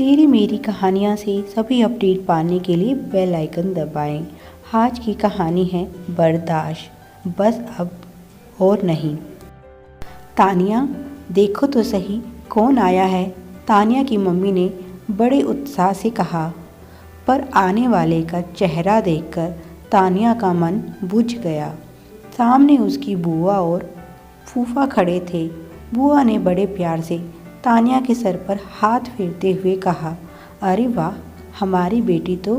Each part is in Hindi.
तेरी मेरी कहानियाँ से सभी अपडेट पाने के लिए बेल आइकन दबाएं। आज की कहानी है बर्दाश्त, बस अब और नहीं। तानिया, देखो तो सही कौन आया है, तानिया की मम्मी ने बड़े उत्साह से कहा। पर आने वाले का चेहरा देखकर तानिया का मन बुझ गया। सामने उसकी बुआ और फूफा खड़े थे। बुआ ने बड़े प्यार से तानिया के सर पर हाथ फेरते हुए कहा, अरे वाह, हमारी बेटी तो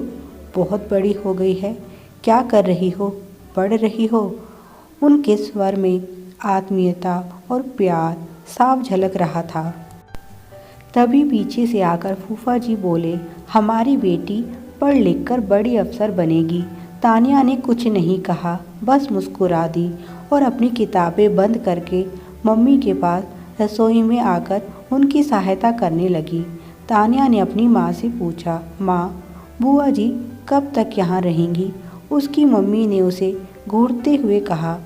बहुत बड़ी हो गई है। क्या कर रही हो, पढ़ रही हो? उनके स्वर में आत्मीयता और प्यार साफ झलक रहा था। तभी पीछे से आकर फूफा जी बोले, हमारी बेटी पढ़ लिख कर बड़ी अफसर बनेगी। तानिया ने कुछ नहीं कहा, बस मुस्कुरा दी और अपनी किताबें बंद करके मम्मी के पास रसोई में आकर उनकी सहायता करने लगी। तानिया ने अपनी माँ से पूछा, माँ, बुआ जी कब तक यहाँ रहेंगी? उसकी मम्मी ने उसे घूरते हुए कहा,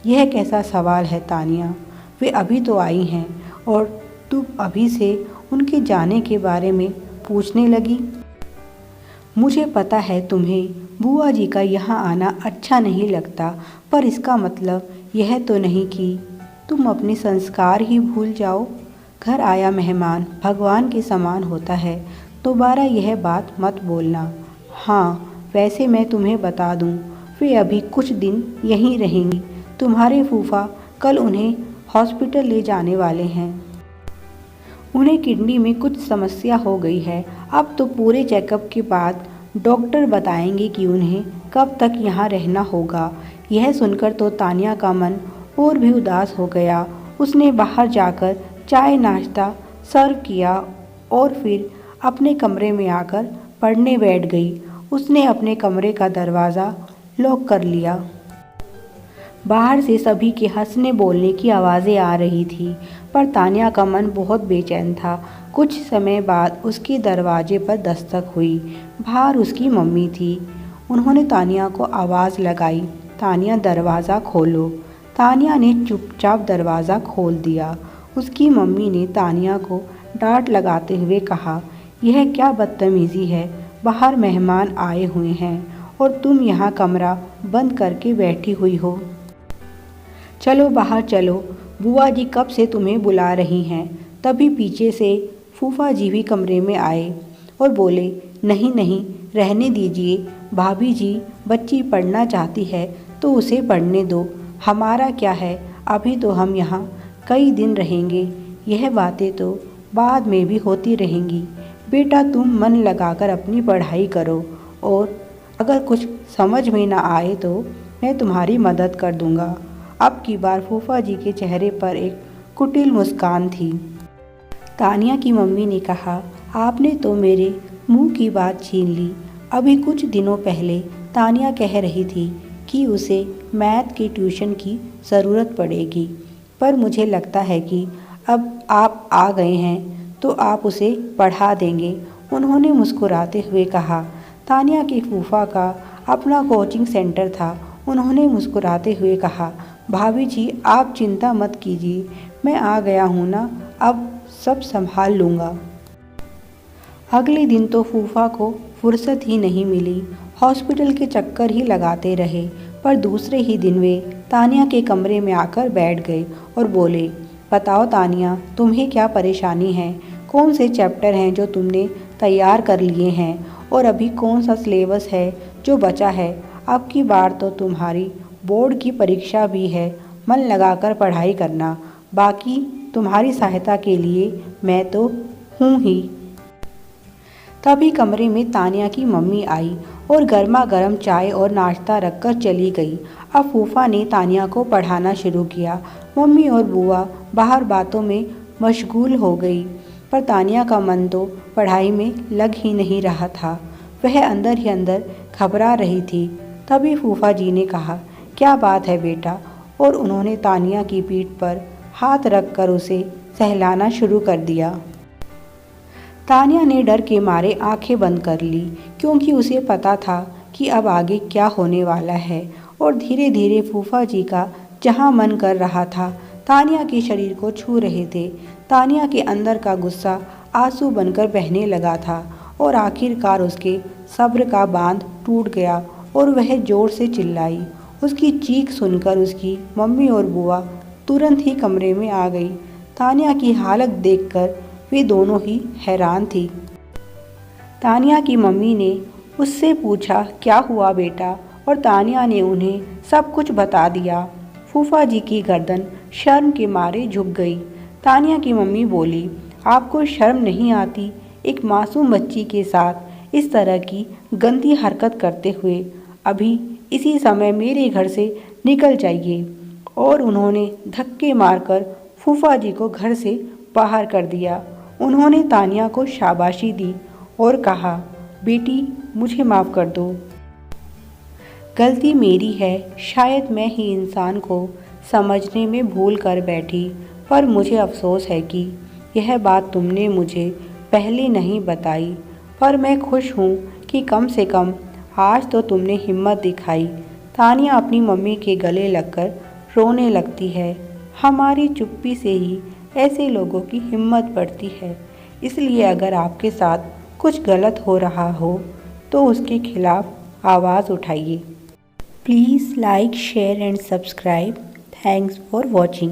यह कैसा सवाल है तानिया, वे अभी तो आई हैं और तुम अभी से उनके जाने के बारे में पूछने लगी। मुझे पता है तुम्हें बुआ जी का यहाँ आना अच्छा नहीं लगता, पर इसका मतलब यह तो नहीं कि तुम अपने संस्कार ही भूल जाओ। घर आया मेहमान भगवान के समान होता है, दोबारा यह बात मत बोलना। हाँ, वैसे मैं तुम्हें बता दूँ, वे अभी कुछ दिन यहीं रहेंगी। तुम्हारे फूफा कल उन्हें हॉस्पिटल ले जाने वाले हैं। उन्हें किडनी में कुछ समस्या हो गई है। अब तो पूरे चेकअप के बाद डॉक्टर बताएंगे कि उन्हें कब तक यहाँ रहना होगा। यह सुनकर तो तानिया का मन और भी उदास हो गया। उसने बाहर जाकर चाय नाश्ता सर्व किया और फिर अपने कमरे में आकर पढ़ने बैठ गई। उसने अपने कमरे का दरवाज़ा लॉक कर लिया। बाहर से सभी के हंसने बोलने की आवाज़ें आ रही थी, पर तानिया का मन बहुत बेचैन था। कुछ समय बाद उसके दरवाजे पर दस्तक हुई। बाहर उसकी मम्मी थी। उन्होंने तानिया को आवाज़ लगाई, तानिया दरवाज़ा खोलो। तानिया ने चुपचाप दरवाज़ा खोल दिया। उसकी मम्मी ने तानिया को डांट लगाते हुए कहा, यह क्या बदतमीज़ी है, बाहर मेहमान आए हुए हैं और तुम यहाँ कमरा बंद करके बैठी हुई हो। चलो बाहर चलो, बुआ जी कब से तुम्हें बुला रही हैं। तभी पीछे से फूफा जी भी कमरे में आए और बोले, नहीं नहीं, रहने दीजिए भाभी जी, बच्ची पढ़ना चाहती है तो उसे पढ़ने दो, हमारा क्या है, अभी तो हम यहाँ कई दिन रहेंगे। यह बातें तो बाद में भी होती रहेंगी। बेटा तुम मन लगाकर अपनी पढ़ाई करो और अगर कुछ समझ में ना आए तो मैं तुम्हारी मदद कर दूँगा। अब की बार फूफा जी के चेहरे पर एक कुटिल मुस्कान थी। तानिया की मम्मी ने कहा, आपने तो मेरे मुंह की बात छीन ली। अभी कुछ दिनों पहले तानिया कह रही थी कि उसे मैथ की ट्यूशन की ज़रूरत पड़ेगी, पर मुझे लगता है कि अब आप आ गए हैं तो आप उसे पढ़ा देंगे। उन्होंने मुस्कुराते हुए कहा। तानिया के फूफा का अपना कोचिंग सेंटर था। उन्होंने मुस्कुराते हुए कहा, भाभी जी आप चिंता मत कीजिए, मैं आ गया हूँ ना, अब सब संभाल लूँगा। अगले दिन तो फूफा को फुर्सत ही नहीं मिली, हॉस्पिटल के चक्कर ही लगाते रहे। पर दूसरे ही दिन वे तानिया के कमरे में आकर बैठ गए और बोले, बताओ तानिया, तुम्हें क्या परेशानी है? कौन से चैप्टर हैं जो तुमने तैयार कर लिए हैं और अभी कौन सा सिलेबस है जो बचा है? अब की बार तो तुम्हारी बोर्ड की परीक्षा भी है, मन लगाकर पढ़ाई करना। बाकी तुम्हारी सहायता के लिए मैं तो हूँ ही। तभी कमरे में तानिया की मम्मी आई और गर्मा गर्म चाय और नाश्ता रखकर चली गई। अब फूफा ने तानिया को पढ़ाना शुरू किया। मम्मी और बुआ बाहर बातों में मशगूल हो गई, पर तानिया का मन तो पढ़ाई में लग ही नहीं रहा था। वह अंदर ही अंदर घबरा रही थी। तभी फूफा जी ने कहा, क्या बात है बेटा? और उन्होंने तानिया की पीठ पर हाथ रखकर उसे सहलाना शुरू कर दिया। तानिया ने डर के मारे आंखें बंद कर ली, क्योंकि उसे पता था कि अब आगे क्या होने वाला है। और धीरे धीरे फूफा जी का जहां मन कर रहा था, तानिया के शरीर को छू रहे थे। तानिया के अंदर का गुस्सा आंसू बनकर बहने लगा था और आखिरकार उसके सब्र का बांध टूट गया और वह जोर से चिल्लाई। उसकी चीख सुनकर उसकी मम्मी और बुआ तुरंत ही कमरे में आ गई। तानिया की हालत देखकर वे दोनों ही हैरान थी। तानिया की मम्मी ने उससे पूछा, क्या हुआ बेटा? और तानिया ने उन्हें सब कुछ बता दिया। फूफा जी की गर्दन शर्म के मारे झुक गई। तानिया की मम्मी बोली, आपको शर्म नहीं आती एक मासूम बच्ची के साथ इस तरह की गंदी हरकत करते हुए? अभी इसी समय मेरे घर से निकल जाइए। और उन्होंने धक्के मारकर फूफा जी को घर से बाहर कर दिया। उन्होंने तानिया को शाबाशी दी और कहा, बेटी मुझे माफ़ कर दो। गलती मेरी है, शायद मैं ही इंसान को समझने में भूल कर बैठी, पर मुझे अफसोस है कि यह बात तुमने मुझे पहले नहीं बताई। पर मैं खुश हूँ कि कम से कम आज तो तुमने हिम्मत दिखाई। तानिया अपनी मम्मी के गले लगकर रोने लगती है। हमारी चुप्पी से ही ऐसे लोगों की हिम्मत बढ़ती है। इसलिए अगर आपके साथ कुछ गलत हो रहा हो तो उसके खिलाफ आवाज़ उठाइए। Please like, share and subscribe. Thanks for watching.